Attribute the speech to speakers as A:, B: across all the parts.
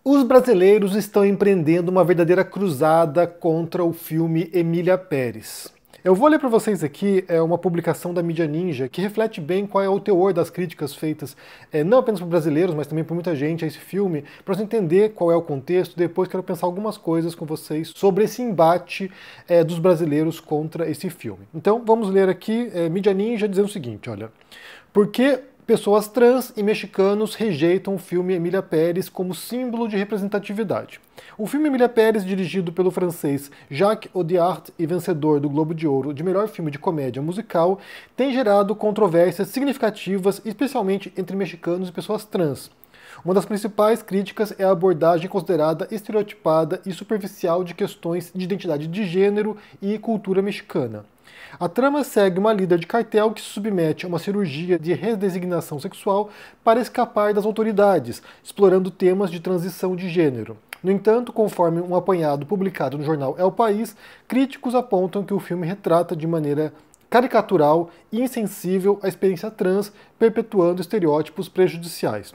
A: Os brasileiros estão empreendendo uma verdadeira cruzada contra o filme Emília Pérez. Eu vou ler para vocês aqui uma publicação da Mídia Ninja que reflete bem qual é o teor das críticas feitas não apenas por brasileiros, mas também por muita gente a esse filme, para você entender qual é o contexto. Depois quero pensar algumas coisas com vocês sobre esse embate dos brasileiros contra esse filme. Então vamos ler aqui Mídia Ninja dizendo o seguinte, olha: por que pessoas trans e mexicanos rejeitam o filme Emília Pérez como símbolo de representatividade? O filme Emília Pérez, dirigido pelo francês Jacques Audiard e vencedor do Globo de Ouro de melhor filme de comédia musical, tem gerado controvérsias significativas, especialmente entre mexicanos e pessoas trans. Uma das principais críticas é a abordagem considerada estereotipada e superficial de questões de identidade de gênero e cultura mexicana. A trama segue uma líder de cartel que se submete a uma cirurgia de redesignação sexual para escapar das autoridades, explorando temas de transição de gênero. No entanto, conforme um apanhado publicado no jornal El País, críticos apontam que o filme retrata de maneira caricatural e insensível a experiência trans, perpetuando estereótipos prejudiciais.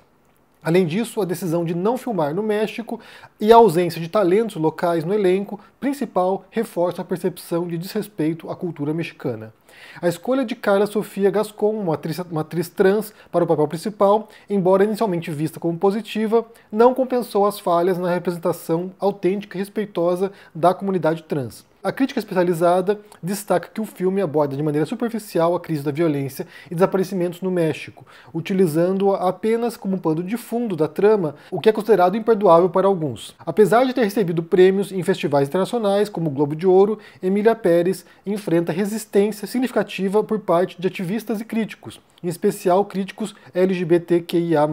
A: Além disso, a decisão de não filmar no México e a ausência de talentos locais no elenco principal reforça a percepção de desrespeito à cultura mexicana. A escolha de Carla Sofia Gascon, uma atriz trans, para o papel principal, embora inicialmente vista como positiva, não compensou as falhas na representação autêntica e respeitosa da comunidade trans. A crítica especializada destaca que o filme aborda de maneira superficial a crise da violência e desaparecimentos no México, utilizando-a apenas como pano de fundo da trama, o que é considerado imperdoável para alguns. Apesar de ter recebido prêmios em festivais internacionais, como o Globo de Ouro, Emília Pérez enfrenta resistência significativa por parte de ativistas e críticos, em especial críticos LGBTQIA+,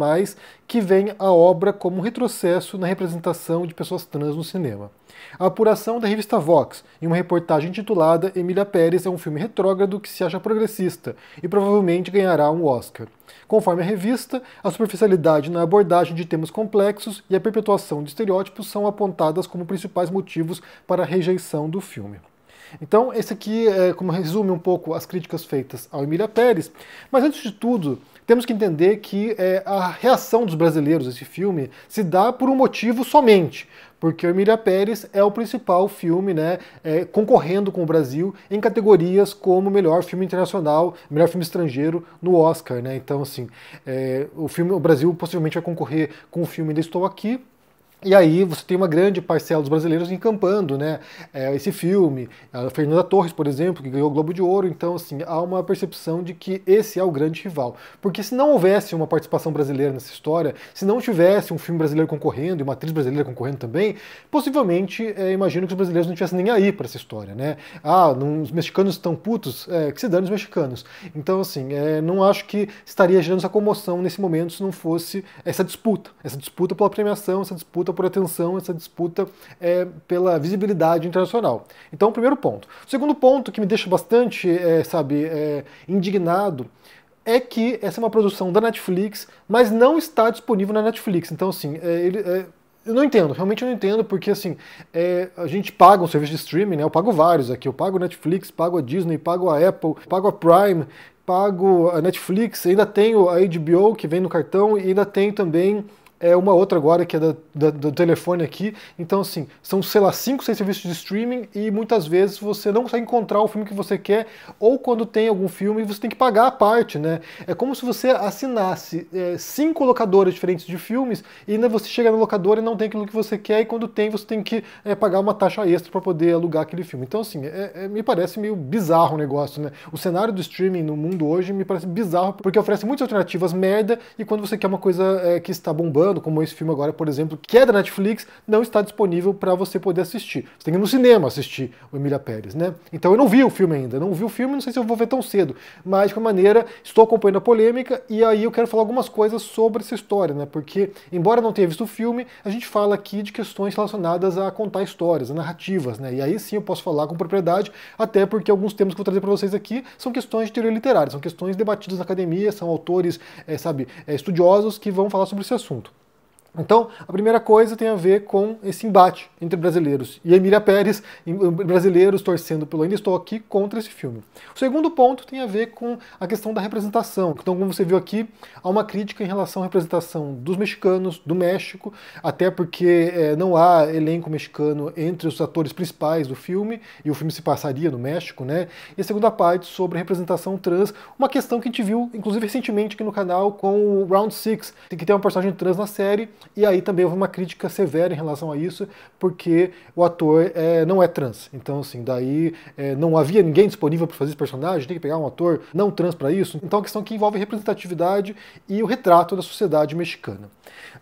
A: que veem a obra como um retrocesso na representação de pessoas trans no cinema. A apuração da revista Vox, em uma reportagem intitulada Emília Pérez é um filme retrógrado que se acha progressista e provavelmente ganhará um Oscar. Conforme a revista, a superficialidade na abordagem de temas complexos e a perpetuação de estereótipos são apontadas como principais motivos para a rejeição do filme. Então, esse aqui como resume um pouco as críticas feitas ao Emília Pérez, mas antes de tudo, temos que entender que a reação dos brasileiros a esse filme se dá por um motivo somente, porque o Emília Pérez é o principal filme, concorrendo com o Brasil em categorias como melhor filme internacional, melhor filme estrangeiro no Oscar, né? Então, assim, o Brasil possivelmente vai concorrer com o filme Ainda Estou Aqui. E aí você tem uma grande parcela dos brasileiros encampando, esse filme. A Fernanda Torres, por exemplo, que ganhou o Globo de Ouro. Então, assim, há uma percepção de que esse é o grande rival. Porque se não houvesse uma participação brasileira nessa história, se não tivesse um filme brasileiro concorrendo e uma atriz brasileira concorrendo também, possivelmente, imagino que os brasileiros não tivessem nem aí para essa história, né? Os mexicanos estão putos, que se dane os mexicanos. Então, assim, não acho que estaria gerando essa comoção nesse momento se não fosse essa disputa pela premiação, essa disputa por atenção, essa disputa pela visibilidade internacional. Então, o primeiro ponto. O segundo ponto que me deixa bastante, indignado, é que essa é uma produção da Netflix, mas não está disponível na Netflix. Então, assim, eu não entendo, realmente eu não entendo, porque assim, a gente paga um serviço de streaming, né? Eu pago vários aqui, eu pago a Netflix, pago a Disney, pago a Apple, pago a Prime, pago a Netflix, ainda tenho a HBO que vem no cartão e ainda tenho também uma outra agora que é do telefone aqui. Então, assim, são, sei lá, 5, 6 serviços de streaming e muitas vezes você não consegue encontrar o filme que você quer, ou quando tem algum filme você tem que pagar a parte, né? É como se você assinasse 5 locadoras diferentes de filmes e ainda você chega na locadora e não tem aquilo que você quer, e quando tem você tem que pagar uma taxa extra para poder alugar aquele filme. Então, assim, me parece meio bizarro o negócio, né? O cenário do streaming no mundo hoje me parece bizarro porque oferece muitas alternativas merda, e quando você quer uma coisa que está bombando, como esse filme agora, por exemplo, que é da Netflix, não está disponível para você poder assistir. Você tem que ir no cinema assistir o Emília Pérez, né? Então eu não vi o filme ainda, não sei se eu vou ver tão cedo, mas de qualquer maneira estou acompanhando a polêmica, e aí eu quero falar algumas coisas sobre essa história, né? Porque, embora eu não tenha visto o filme, a gente fala aqui de questões relacionadas a contar histórias, a narrativas, né? E aí sim eu posso falar com propriedade, até porque alguns temas que eu vou trazer para vocês aqui são questões de teoria literária, são questões debatidas na academia, são autores, estudiosos que vão falar sobre esse assunto. Então, a primeira coisa tem a ver com esse embate entre brasileiros e Emília Pérez, brasileiros torcendo pelo Ainda Estou Aqui contra esse filme. O segundo ponto tem a ver com a questão da representação. Então, como você viu aqui, há uma crítica em relação à representação dos mexicanos, do México, até porque não há elenco mexicano entre os atores principais do filme, e o filme se passaria no México, né? E a segunda parte sobre representação trans, uma questão que a gente viu, inclusive, recentemente aqui no canal com o Round Six, que tem uma personagem trans na série. E aí também houve uma crítica severa em relação a isso, porque o ator não é trans. Então, assim, daí não havia ninguém disponível para fazer esse personagem, tem que pegar um ator não trans para isso. Então, é uma questão que envolve representatividade e o retrato da sociedade mexicana.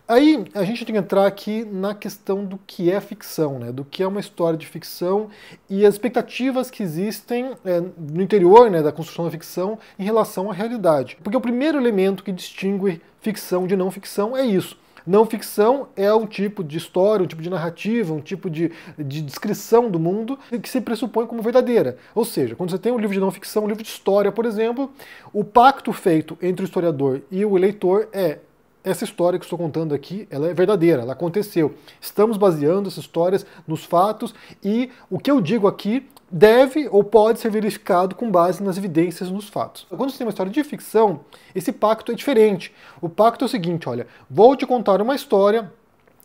A: Aí a gente tem que entrar aqui na questão do que é ficção, né? Do que é uma história de ficção e as expectativas que existem no interior, né, da construção da ficção em relação à realidade. Porque o primeiro elemento que distingue ficção de não ficção é isso. Não ficção é um tipo de história, um tipo de narrativa, um tipo de descrição do mundo que se pressupõe como verdadeira. Ou seja, quando você tem um livro de não ficção, um livro de história, por exemplo, o pacto feito entre o historiador e o leitor é: essa história que estou contando aqui, ela é verdadeira, ela aconteceu. Estamos baseando essas histórias nos fatos e o que eu digo aqui deve ou pode ser verificado com base nas evidências nos fatos. Quando você tem uma história de ficção, esse pacto é diferente. O pacto é o seguinte, olha, vou te contar uma história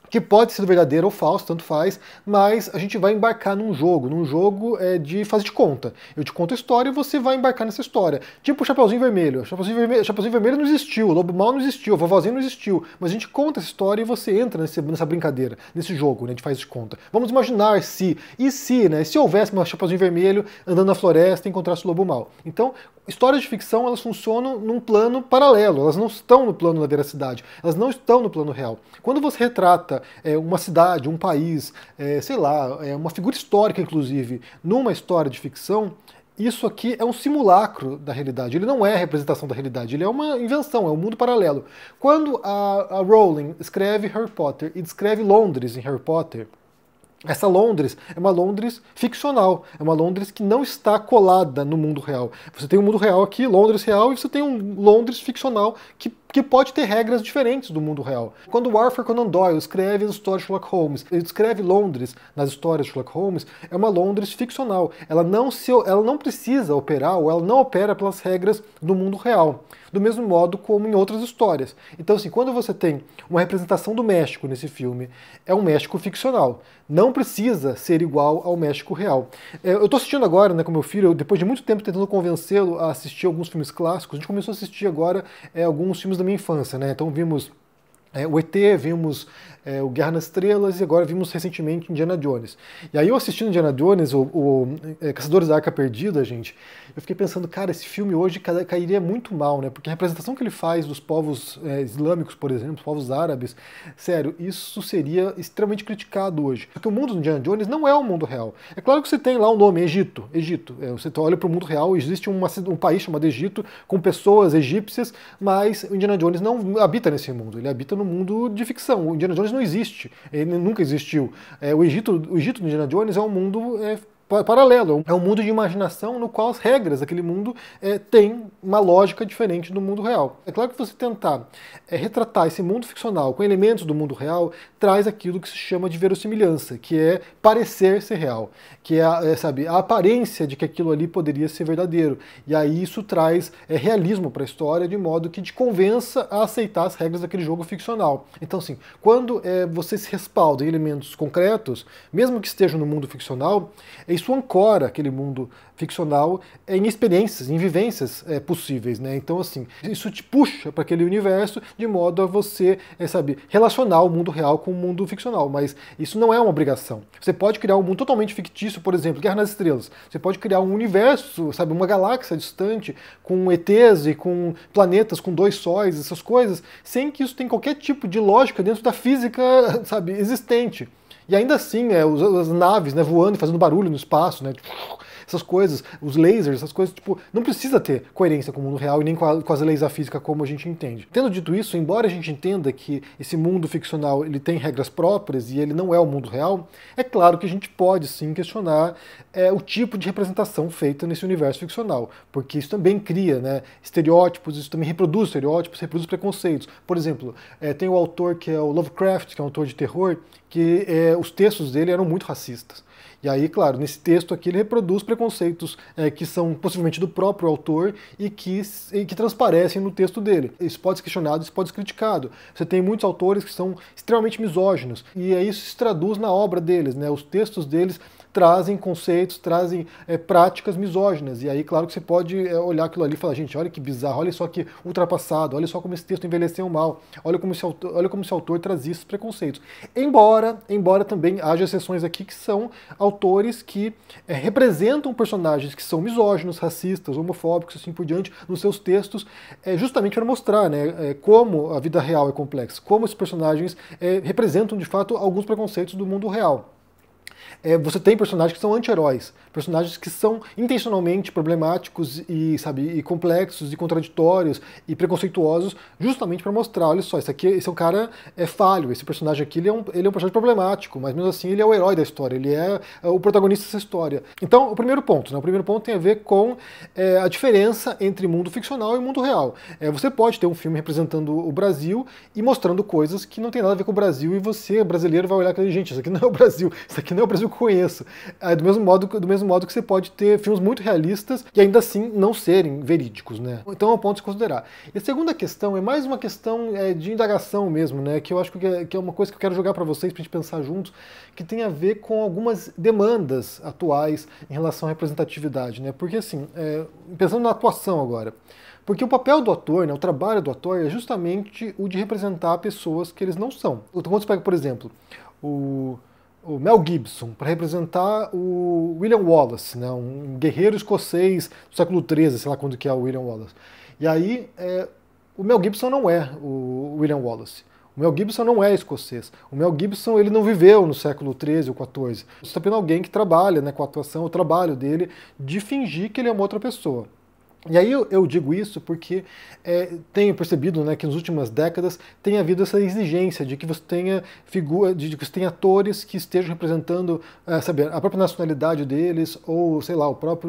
A: que pode ser verdadeiro ou falso, tanto faz, mas a gente vai embarcar num jogo de fazer de conta. Eu te conto a história e você vai embarcar nessa história. Tipo o Chapeuzinho Vermelho. Chapeuzinho Vermelho não existiu, o Lobo Mau não existiu, a Vovozinha não existiu, mas a gente conta essa história e você entra nessa brincadeira, nesse jogo, né, de faz de conta. Vamos imaginar né, se houvesse uma Chapeuzinho Vermelho andando na floresta e encontrasse o Lobo Mau. Então, histórias de ficção, elas funcionam num plano paralelo, elas não estão no plano da veracidade, elas não estão no plano real. Quando você retrata uma cidade, um país, sei lá, uma figura histórica, inclusive, numa história de ficção, isso aqui é um simulacro da realidade. Ele não é a representação da realidade, ele é uma invenção, é um mundo paralelo. Quando a Rowling escreve Harry Potter e descreve Londres em Harry Potter, essa Londres é uma Londres ficcional, é uma Londres que não está colada no mundo real. Você tem um mundo real aqui, Londres real, e você tem um Londres ficcional que pode ter regras diferentes do mundo real. Quando o Arthur Conan Doyle escreve as histórias de Sherlock Holmes, ele descreve Londres nas histórias de Sherlock Holmes, é uma Londres ficcional. Ela não precisa operar, ou ela não opera pelas regras do mundo real. Do mesmo modo como em outras histórias. Então, assim, quando você tem uma representação do México nesse filme, é um México ficcional. Não precisa ser igual ao México real. Eu tô assistindo agora, né, com meu filho, depois de muito tempo tentando convencê-lo a assistir alguns filmes clássicos, a gente começou a assistir agora alguns filmes da minha infância, né? Então vimos o ET, vimos o Guerra nas Estrelas e agora vimos recentemente Indiana Jones. E aí eu assistindo Indiana Jones, Caçadores da Arca Perdida, gente, eu fiquei pensando, cara, esse filme hoje cairia muito mal, né? Porque a representação que ele faz dos povos islâmicos, por exemplo, dos povos árabes, sério, isso seria extremamente criticado hoje. Porque o mundo do Indiana Jones não é o mundo real. É claro que você tem lá o nome, Egito. Você olha para o mundo real, existe um país chamado Egito, com pessoas egípcias, mas o Indiana Jones não habita nesse mundo, ele habita no mundo de ficção. O Indiana Jones não existe, ele nunca existiu. O Egito do Indiana Jones é um mundo paralelo, é um mundo de imaginação no qual as regras daquele mundo têm uma lógica diferente do mundo real. É claro que você tentar retratar esse mundo ficcional com elementos do mundo real traz aquilo que se chama de verossimilhança, que é parecer ser real, que é, sabe, a aparência de que aquilo ali poderia ser verdadeiro. E aí isso traz realismo para a história, de modo que te convença a aceitar as regras daquele jogo ficcional. Então, assim, quando você se respalda em elementos concretos, mesmo que estejam no mundo ficcional, isso ancora aquele mundo ficcional em experiências, em vivências possíveis, né? Então, assim, isso te puxa para aquele universo de modo a você, sabe, relacionar o mundo real com o mundo ficcional, mas isso não é uma obrigação. Você pode criar um mundo totalmente fictício, por exemplo, Guerra nas Estrelas. Você pode criar um universo, sabe, uma galáxia distante, com ETs e com planetas com 2 sóis, essas coisas, sem que isso tenha qualquer tipo de lógica dentro da física, sabe, existente. E ainda assim, as naves, né, voando e fazendo barulho no espaço, né, essas coisas, os lasers, essas coisas, tipo, não precisa ter coerência com o mundo real e nem com as leis da física como a gente entende. Tendo dito isso, embora a gente entenda que esse mundo ficcional ele tem regras próprias e ele não é o mundo real, é claro que a gente pode sim questionar o tipo de representação feita nesse universo ficcional, porque isso também cria, né, estereótipos, isso também reproduz estereótipos, reproduz preconceitos. Por exemplo, tem o autor que é o Lovecraft, que é um autor de terror, que os textos dele eram muito racistas. E aí, claro, nesse texto aqui ele reproduz preconceitos que são possivelmente do próprio autor e que transparecem no texto dele. Isso pode ser questionado, isso pode ser criticado. Você tem muitos autores que são extremamente misóginos, e aí isso se traduz na obra deles, né? Os textos deles trazem conceitos, trazem práticas misóginas. E aí, claro que você pode olhar aquilo ali e falar, gente, olha que bizarro, olha só que ultrapassado, olha só como esse texto envelheceu mal, olha como esse autor trazia esses preconceitos. Embora também haja exceções aqui que são autores que representam personagens que são misóginos, racistas, homofóbicos, assim por diante, nos seus textos, justamente para mostrar, né, como a vida real é complexa, como esses personagens representam, de fato, alguns preconceitos do mundo real. Você tem personagens que são anti-heróis, personagens que são intencionalmente problemáticos e complexos e contraditórios e preconceituosos, justamente para mostrar, olha só, esse é um cara falho, esse personagem aqui ele é um personagem problemático, mas mesmo assim ele é o herói da história, ele é o protagonista dessa história. Então, o primeiro ponto, né, tem a ver com a diferença entre mundo ficcional e mundo real. Você pode ter um filme representando o Brasil e mostrando coisas que não tem nada a ver com o Brasil, e você, brasileiro, vai olhar e falar, gente, isso aqui não é o Brasil, isso aqui não é o Brasil que eu conheço. Do mesmo modo que você pode ter filmes muito realistas e ainda assim não serem verídicos, né? Então é um ponto a se considerar. E a segunda questão é mais uma questão de indagação mesmo, né? Que eu acho que é uma coisa que eu quero jogar para vocês, pra gente pensar juntos, que tem a ver com algumas demandas atuais em relação à representatividade, né? Porque assim, pensando na atuação agora, porque o papel do ator, né, o trabalho do ator é justamente o de representar pessoas que eles não são. Então, quando você pega, por exemplo, o Mel Gibson, para representar o William Wallace, né, um guerreiro escocês do século XIII, sei lá quando que é o William Wallace. E aí, o Mel Gibson não é o William Wallace. O Mel Gibson não é escocês. O Mel Gibson ele não viveu no século XIII ou XIV. Você está vendo alguém que trabalha, né, com a atuação, o trabalho dele de fingir que ele é uma outra pessoa. E aí eu digo isso porque tenho percebido, né, que nas últimas décadas tem havido essa exigência de que você tenha de que você tenha atores que estejam representando sabe, a própria nacionalidade deles, ou sei lá, a própria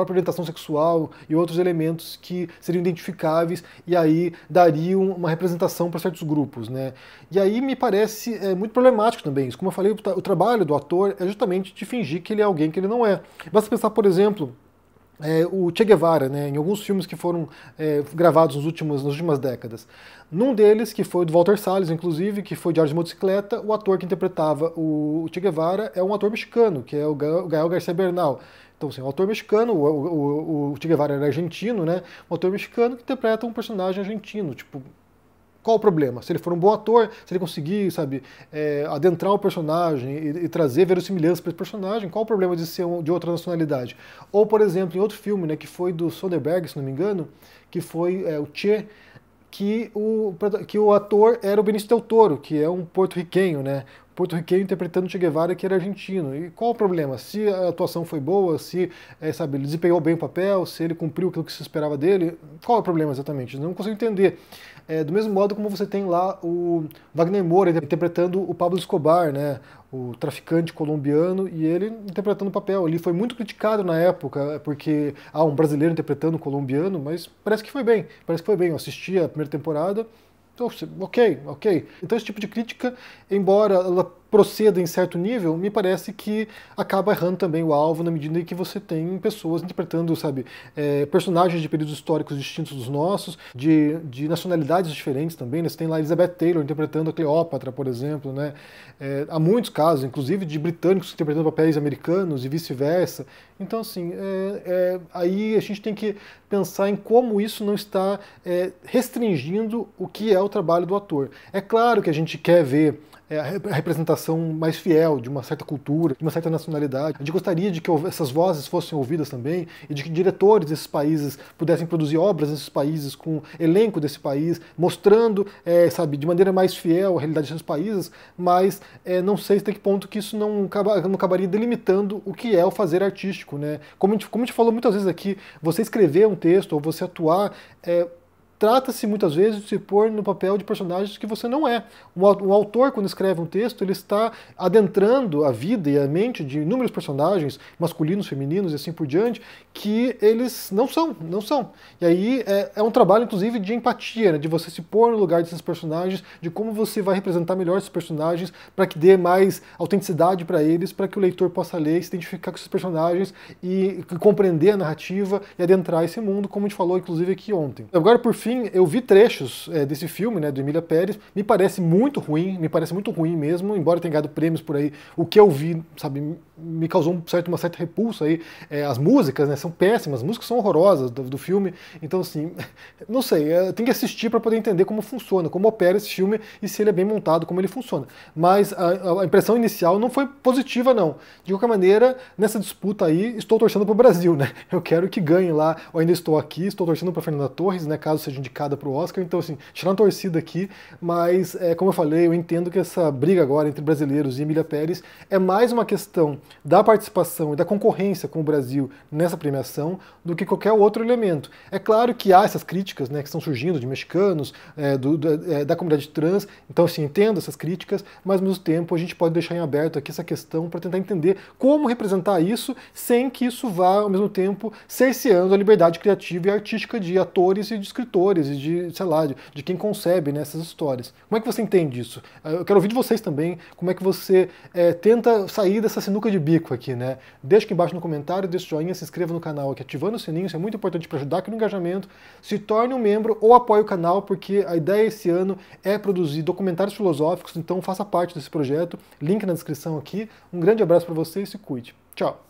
A: orientação sexual e outros elementos que seriam identificáveis e aí dariam uma representação para certos grupos, né? E aí me parece muito problemático também isso. Como eu falei, o trabalho do ator é justamente de fingir que ele é alguém que ele não é. Basta pensar, por exemplo, o Che Guevara, né, em alguns filmes que foram gravados nas últimas décadas. Num deles, que foi do Walter Salles, inclusive, que foi Diário de Motocicleta, o ator que interpretava o Che Guevara é um ator mexicano, que é o Gael García Bernal. Então, assim, um ator mexicano, o Che Guevara era argentino, né, um ator mexicano que interpreta um personagem argentino, tipo... Qual o problema? Se ele for um bom ator, se ele conseguir, sabe, adentrar o personagem e trazer verossimilhança para esse personagem, qual o problema de ser de outra nacionalidade? Ou, por exemplo, em outro filme, né, que foi do Soderbergh, se não me engano, que foi o Che, que o ator era o Benício Del Toro, que é um porto-riquenho, né? Porto-riquenho interpretando o Che Guevara, que era argentino. E qual o problema? Se a atuação foi boa, se sabe, ele desempenhou bem o papel, se ele cumpriu aquilo que se esperava dele, qual é o problema exatamente? Eu não consigo entender. Do mesmo modo como você tem lá o Wagner Moura interpretando o Pablo Escobar, né, o traficante colombiano, e ele interpretando o papel. Ele foi muito criticado na época, porque um brasileiro interpretando um colombiano, mas parece que foi bem. Eu assisti a primeira temporada, então, ok. Então esse tipo de crítica, embora ela proceda em certo nível, me parece que acaba errando também o alvo na medida em que você tem pessoas interpretando, sabe, personagens de períodos históricos distintos dos nossos, de nacionalidades diferentes também, né? Você tem lá Elizabeth Taylor interpretando a Cleópatra, por exemplo, né? Há muitos casos, inclusive de britânicos interpretando papéis americanos e vice-versa. Então, assim, aí a gente tem que pensar em como isso não está restringindo o que é o trabalho do ator. É claro que a gente quer ver a representação mais fiel de uma certa cultura, de uma certa nacionalidade. A gente gostaria de que essas vozes fossem ouvidas também e de que diretores desses países pudessem produzir obras nesses países com elenco desse país, mostrando, sabe, de maneira mais fiel a realidade desses países, mas não sei até que ponto que isso não acabaria delimitando o que é o fazer artístico, né? Como a gente falou muitas vezes aqui, você escrever um texto ou você atuar, trata-se muitas vezes de se pôr no papel de personagens que você não é. Um autor, quando escreve um texto, ele está adentrando a vida e a mente de inúmeros personagens, masculinos, femininos e assim por diante, que eles não são. E aí é um trabalho, inclusive, de empatia, né, de você se pôr no lugar desses personagens, de como você vai representar melhor esses personagens, para que dê mais autenticidade para eles, para que o leitor possa ler, se identificar com esses personagens e compreender a narrativa e adentrar esse mundo, como a gente falou, inclusive, aqui ontem. Agora, por fim, eu vi trechos desse filme, né, do Emília Pérez, me parece muito ruim mesmo, embora tenha ganhado prêmios por aí. O que eu vi, sabe, me causou uma certa repulsa aí. As músicas, né, são péssimas, as músicas são horrorosas do filme, então assim, não sei, tem que assistir para poder entender como funciona, como opera esse filme e se ele é bem montado, como ele funciona. Mas a impressão inicial não foi positiva, não. De qualquer maneira, nessa disputa aí, estou torcendo para o Brasil, né? Eu quero que ganhe lá, eu ainda estou aqui, estou torcendo para Fernanda Torres, né, caso seja indicada para o Oscar, então assim, tirar uma torcida aqui, mas como eu falei, eu entendo que essa briga agora entre brasileiros e Emília Pérez é mais uma questão da participação e da concorrência com o Brasil nessa premiação do que qualquer outro elemento. É claro que há essas críticas, né, que estão surgindo de mexicanos, da comunidade trans, então assim, entendo essas críticas, mas ao mesmo tempo a gente pode deixar em aberto aqui essa questão para tentar entender como representar isso sem que isso vá, ao mesmo tempo, cerceando a liberdade criativa e artística de atores e de escritores e de, sei lá, de quem concebe, né, essas histórias. Como é que você entende isso? Eu quero ouvir de vocês também, como é que você tenta sair dessa sinuca de bico aqui, né? Deixa aqui embaixo no comentário, deixa o joinha, se inscreva no canal aqui, ativando o sininho, isso é muito importante para ajudar aqui no engajamento. Se torne um membro ou apoie o canal, porque a ideia esse ano é produzir documentários filosóficos, então faça parte desse projeto. Link na descrição aqui. Um grande abraço para você e se cuide. Tchau!